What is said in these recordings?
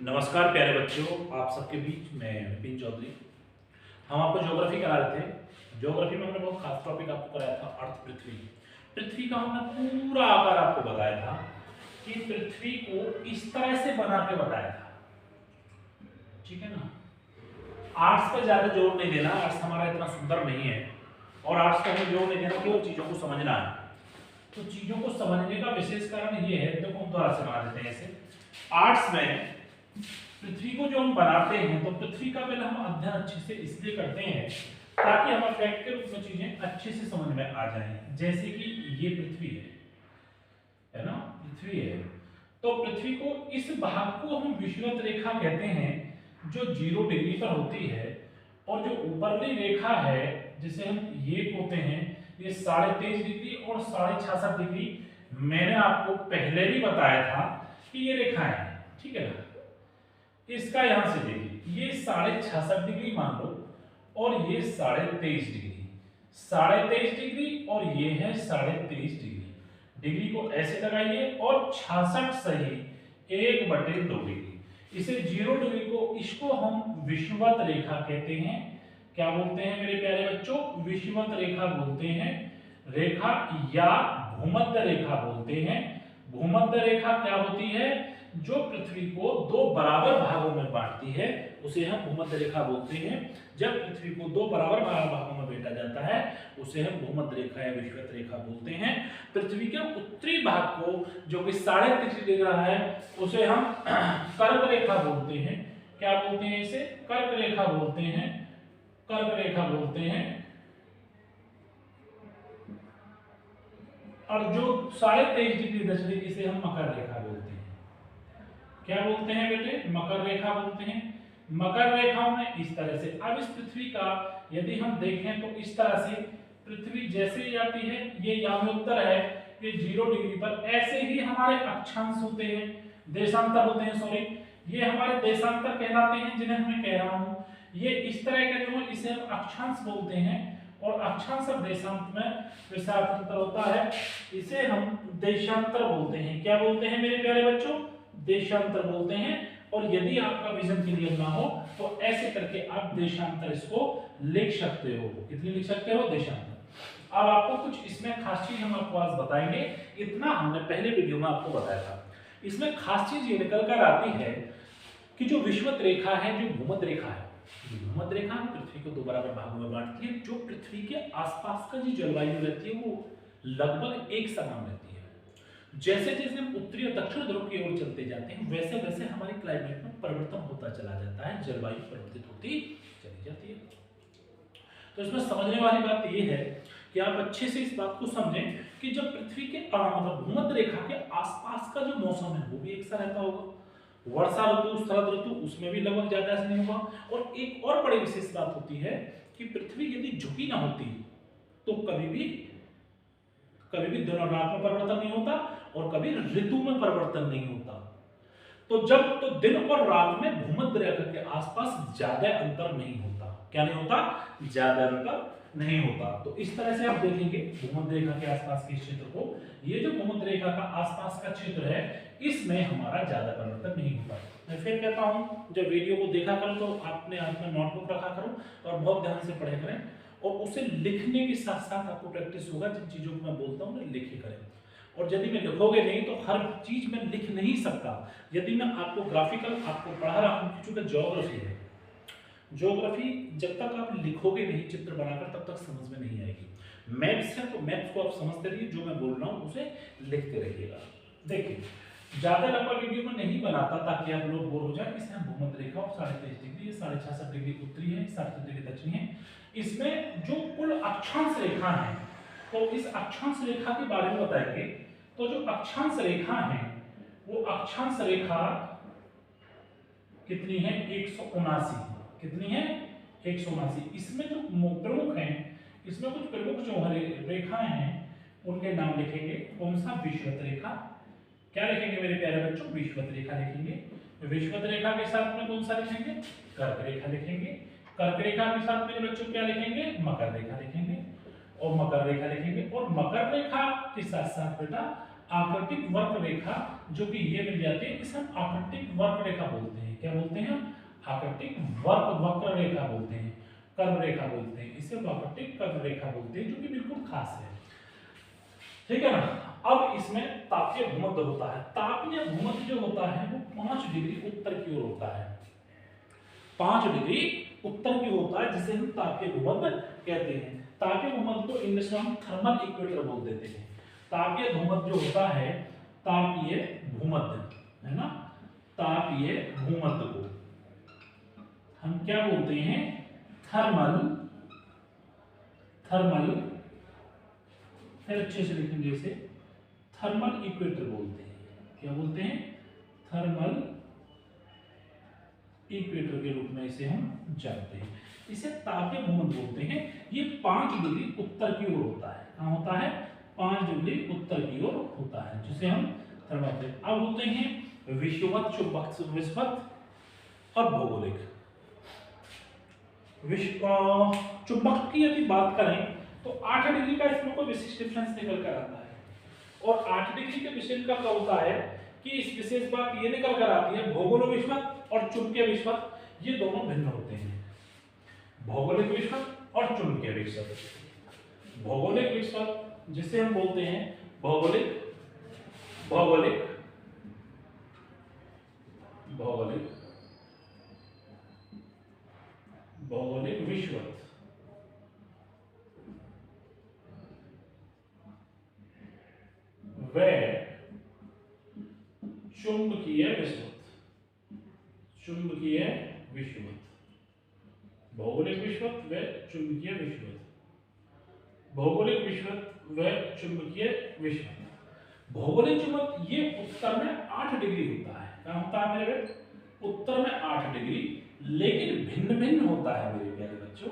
नमस्कार प्यारे बच्चों, आप सबके बीच मैं विपिन चौधरी। हम आपको ज्योग्राफी करा रहे थे। ज्योग्राफी में हमने बहुत खास टॉपिक आपको कराया था, अर्थ पृथ्वी। पृथ्वी का हमने पूरा आकार आपको बताया था कि पृथ्वी को इस तरह से बना के बताया था, ठीक है ना। आर्ट्स पे ज्यादा जोर नहीं देना, आर्ट्स हमारा इतना सुंदर नहीं है और आर्ट्स पे हमें जोर नहीं देना, केवल चीजों को समझना है। तो चीजों को समझने का विशेष कारण ये है, देखो हम दोबारा से बना देते हैं ऐसे। आर्ट्स में पृथ्वी को जो हम बनाते हैं तो पृथ्वी का पहले हम अध्ययन अच्छे से इसलिए करते हैं ताकि हमें फैक्ट के रूप में चीजें अच्छे से समझ में आ जाएं। जैसे कि ये पृथ्वी है ना, पृथ्वी है। तो पृथ्वी को इस भाग को हम विषुवत रेखा कहते हैं जो 0 डिग्री पर होती है, और जो ऊपरली रेखा है जिसे हम ये कहते हैं ये 23.5 डिग्री और 66.5 डिग्री। मैंने आपको पहले भी बताया था कि ये रेखाएं हैं, ठीक है ना। इसका यहां से देखिए, ये 66.5 डिग्री मान लो और ये 23.5 डिग्री, 23.5 डिग्री और ये है 23.5 डिग्री। डिग्री को ऐसे लगाइए और 66 सही 1/2 डिग्री। इसे 0 डिग्री को, इसको हम विषुवत रेखा कहते हैं। क्या बोलते हैं मेरे प्यारे बच्चों? विषुवत रेखा बोलते हैं, रेखा या भूमध्य रेखा बोलते हैं। भूमध्य रेखा क्या होती है? जो पृथ्वी को 2 बराबर भागों में बांटती है उसे हम भूमध्य रेखा बोलते हैं। जब पृथ्वी को 2 बराबर भागों में बांटा जाता है उसे हम भूमध्य रेखा या विषुवत रेखा बोलते हैं। पृथ्वी के उत्तरी भाग को जो कि 3.5 डिग्री है उसे हम कर्क रेखा बोलते हैं। क्या बोलते हैं इसे? कर्क रेखा बोलते हैं, कर्क रेखा बोलते हैं। और जो 23.5 डिग्री दक्षिण इसे हम मकर रेखा बोलते हैं। क्या बोलते हैं बेटे? मकर रेखा बोलते हैं। मकर रेखाओं में इस तरह से, अब इस पृथ्वी का यदि हम देखें तो इस तरह से पृथ्वी जैसे ही आती है, ये याम्योत्तर है, ये 0 डिग्री पर, ऐसे ही हमारे अक्षांश होते हैं, देशांतर होते हैं, सॉरी, ये हमारे देशांतर कहलाते हैं जिन्हें मैं कह रहा हूं। ये इस तरह का जो है इसे हम अक्षांश बोलते हैं, और अक्षांश और देशांत में विशाल अंतर होता है, इसे हम देशांतर बोलते हैं। क्या बोलते हैं मेरे प्यारे बच्चों? देशांतर बोलते हैं। और यदि आपका विजन क्लियर ना हो तो ऐसे करके आप देशांतर इसको लिख सकते हो। कितनी लिख सकते हो? देशांतर। अब आपको कुछ इसमें खास चीज हम आपको आज बताएंगे। इतना हमने पहले वीडियो में आपको बताया था। इसमें खास चीज ये निकल कर आती है कि जो विषुवत रेखा है, जो भूमध्य रेखा है, भूमध्य रेखा पृथ्वी को 2 बराबर भागों में बांटती है। जो पृथ्वी के आसपास का जो जलवायु रहती है वो लगभग एक समान रहती है। जैसे जैसे हम उत्तरी और दक्षिण ध्रुव की ओर चलते जाते हैं वैसे वैसे हमारी क्लाइमेट में परिवर्तन होता चला जाता है, जलवायु परिवर्तित होती चली जाती है। तो इसमें समझने वाली बात यह है कि आप अच्छे से इस बात को समझें कि जब पृथ्वी के मतलब भूमध्य रेखा के आसपास का जो मौसम है वो भी एक सा रहता होगा। वर्षा ऋतु, शरद ऋतु, उसमें भी लगभग ज्यादा ऐसा नहीं होगा। और एक और बड़ी विशेष बात होती है कि पृथ्वी यदि झुकी ना होती तो कभी भी दिन और रात में परिवर्तन नहीं होता और कभी ऋतु में परिवर्तन नहीं होता। तो जब तो दिन और रात में भूमध्य रेखा के आसपास ज्यादा अंतर नहीं होता। क्या नहीं होता? ज्यादा अंतर नहीं होता। तो इस तरह से आप देखेंगे भूमध्य रेखा के आसपास के क्षेत्र को, ये जो भूमध्य रेखा का आसपास का क्षेत्र है इसमें हमारा ज्यादा परिवर्तन नहीं होता। मैं फिर कहता हूं, जब वीडियो को देखा करो तो आपने हाथ में नोटबुक रखा करो और बहुत ध्यान से पढ़े करें, और उसे लिखने के साथ साथ आपको प्रैक्टिस होगा। जिन चीजों को मैं बोलता हूँ उन्हें लिखे करें। और यदि मैं लिखोगे नहीं तो हर चीज में लिख नहीं सकता। यदि मैं आपको ग्राफिकल आपको पढ़ा रहा हूँ, क्योंकि ज्योग्राफी है, ज्योग्राफी जब तक आप लिखोगे नहीं चित्र बनाकर तब तक समझ में नहीं आएगी। मैप्स है तो मैप्स को आप समझते रहिए, जो मैं बोल रहा हूँ उसे लिखते रहिएगा। देखिए, ज्यादा लंबा वीडियो में नहीं बनाता ताकि आप लोग बोर हो जाए। इसे हम भूमध्य रेखा और 23.5 डिग्री, 66.5 डिग्री उत्तरी है, 67 डिग्री दक्षिणी है। इसमें जो कुल अक्षांश रेखा है, तो इस अक्षांश रेखा के बारे में बताएंगे। तो जो अक्षांश रेखा है वो अक्षांश रेखा कितनी है? 179। कितनी है? 179। इसमें जो प्रमुख हैं, इसमें कुछ प्रमुख जो रेखाएं हैं उनके नाम लिखेंगे। कौन सा? विषुवत रेखा। क्या लिखेंगे मेरे प्यारे बच्चों? विषुवत रेखा लिखेंगे। विषुवत रेखा के साथ में कौन सा लिखेंगे? कर्क रेखा लिखेंगे। कर्क रेखा के साथ मेरे बच्चों क्या लिखेंगे? मकर रेखा लिखेंगे। और मकर रेखा लिखेंगे। और मकर रेखा के साथ साथ बेटा आकृतिक वक्र रेखा जो कि ये मिल जाती है, इसे हम आकृतिक वक्र रेखा बोलते हैं। क्या बोलते हैं? आकृतिक वक्र रेखा बोलते हैं, कर्व रेखा बोलते हैं, इसे आकृतिक कर्व रेखा बोलते हैं, जो कि बिल्कुल खास है। ठीक है ना। अब इसमें तापीय भूमध्य होता है। तापीय भूमध्य जो होता है वो 5 डिग्री उत्तर की ओर होता है, 5 डिग्री उत्तर की होता है, जिसे हम तापीय भूमध्य कहते हैं। तापीय भूमध्य को इंग्लिश में हम थर्मल इक्वेटर बोल देते हैं। तापीय भूमध्य जो होता है, तापीय भूमध्य है ना, तापीय भूमध्य को हम क्या बोलते हैं? थर्मल फिर अच्छे से लिखेंगे इसे, थर्मल इक्वेटर बोलते हैं। क्या बोलते हैं? थर्मल इक्वेटर के रूप में इसे हम जानते हैं। इसे तापीय भूमध्य बोलते हैं। ये 5 डिग्री उत्तर की ओर होता है। कहाँ होता है? 5 डिग्री उत्तर की ओर होता है, जिसे हम थर्मल। अब होते हैं विषुवत, विषुवत और भौगोलिक। चुंबक की यदि बात करें तो 8 डिग्री का इसमें कोई विशिष्ट डिफरेंस निकल कर आता है। और 8 डिग्री के विषय का क्या होता है कि इस विशेष बात ये निकल कर आती है, भौगोलिक विषुवत और चुंबकीय विषुवत ये दोनों भिन्न होते हैं। भौगोलिक विषुवत और चुंबकीय विषुवत। भौगोलिक विषुवत जिसे हम बोलते हैं भौगोलिक विषुवत, व चुंबकीय विषुवत। भौगोलिक विषुवत व चुंबकीय विषुवत। भौगोलिक विषुवत व चुंबकीय विषुवत। भौगोलिक विषुवत ये उत्तर में 8 डिग्री होता है। क्या होता है मेरे बेटे? उत्तर में 8 डिग्री, लेकिन भिन्न भिन्न होता है मेरे प्यारे बच्चों।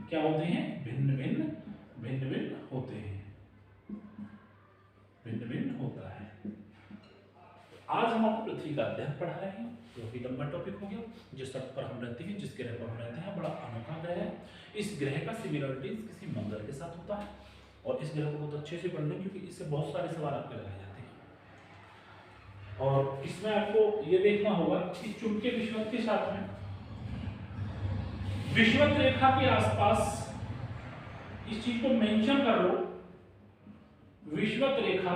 क्या होते हैं? भिन्न भिन्न होते हैं, भिन्न भिन्न होता है। आज हम आपको पृथ्वी का अध्ययन पढ़ा रहे हैं, जो कि लंबा टॉपिक हो गया। जिस अर्थ पर हम रहते हैं, जिस ग्रह पर हम रहते हैं, बड़ा अनोखा ग्रह है। इस ग्रह का सिमिलरिटीज किसी मंगल के साथ होता है, और इस ग्रह को बहुत अच्छे से पढ़ लें, क्योंकि इससे बहुत सारे सवाल आपके लगाए जाते हैं। और इसमें आपको ये देखना होगा कि चुंबकीय विषुवत के साथ में विषुवत रेखा के आसपास, इस चीज को मेंशन कर लो, विषुवत रेखा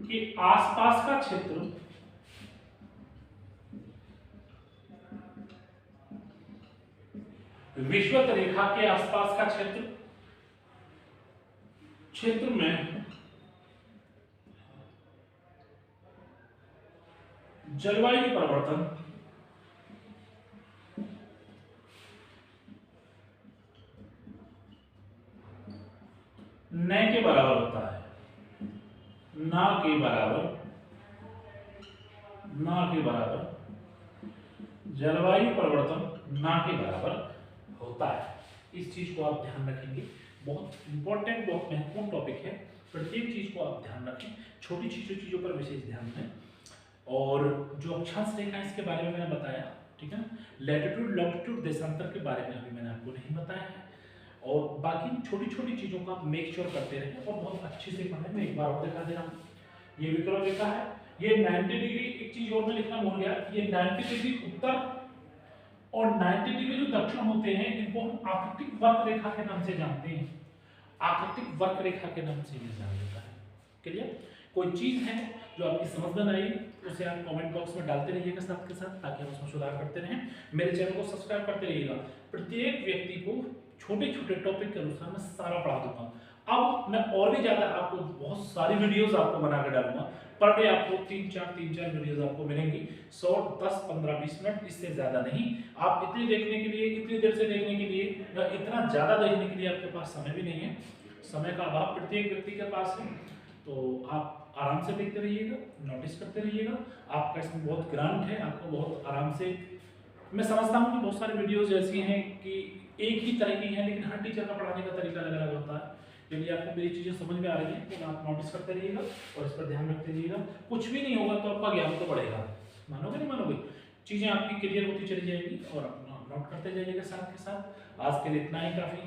के आसपास का क्षेत्र विषुवत रेखा के आसपास का क्षेत्र में जलवायु परिवर्तन न के बराबर होता है, ना के बराबर जलवायु परिवर्तन ना के बराबर होता है। इस चीज को आप ध्यान रखेंगे, बहुत इंपॉर्टेंट, बहुत महत्वपूर्ण टॉपिक है। प्रत्येक चीज को आप ध्यान रखें, छोटी चीजों पर विशेष ध्यान दें। और जो अक्षांश रेखा है इसके बारे में मैंने बताया, ठीक है ना। लैटिट्यूड लॉन्गिट्यूड देशांतर के बारे में अभी मैंने आपको नहीं बताया है। और बाकी छोटी छोटी चीजों का आप मेक श्योर करते रहें और बहुत अच्छे से पढ़ें। मैं एक बार और दिखा दे रहा हूँ, ये विक्रम रेखा है, ये 90 डिग्री। एक चीज और मैं लिखना भूल गया, ये 90 डिग्री उत्तर और 90 डिग्री जो दक्षिण होते हैं, इनको हम आकृतिक वक्र रेखा के नाम से जानते हैं। आकृतिक वक्र रेखा के नाम से ये जाना जाता है। क्लियर? कोई चीज है जो आपकी समझ में आई, उसे आप कमेंट बॉक्स में डालते रहिएगा साथ के साथ, ताकि हम उसमें सुधार करते रहें। मेरे चैनल को सब्सक्राइब करते रहिएगा। प्रत्येक व्यक्ति को छोटे छोटे टॉपिक के अनुसार मैं सारा पढ़ा दूंगा। अब मैं और भी ज्यादा आपको बहुत सारी वीडियोस आपको बना कर डालूंगा। पर डे आपको 3-4 वीडियोस आपको मिलेंगी, शॉर्ट 10, 15, 20 मिनट, इससे ज्यादा नहीं। आप इतनी देखने के लिए, इतनी देर से देखने के लिए या इतना ज्यादा देखने के लिए आपके पास समय भी नहीं है। समय का अभाव प्रत्येक व्यक्ति के पास है, तो आप आराम से देखते रहिएगा, नोटिस करते रहिएगा। आपका इसमें बहुत ग्रांट है, आपको बहुत आराम से, मैं समझता हूँ कि बहुत सारे वीडियोस ऐसी हैं कि एक ही तरह की हैं, लेकिन हर टीचर का पढ़ाने का तरीका अलग अलग होता है। यदि आपको मेरी चीजें समझ में आ रही हैं तो आप नोटिस करते रहिएगा और इस पर ध्यान रखते रहिएगा। कुछ भी नहीं होगा तो आपका ज्ञान तो बढ़ेगा, मानोगे नहीं मानोगे, चीजें आपकी क्लियर होती चली जाएगी और अपना नोट करते जाइएगा साथ के साथ। आज के लिए इतना ही काफी।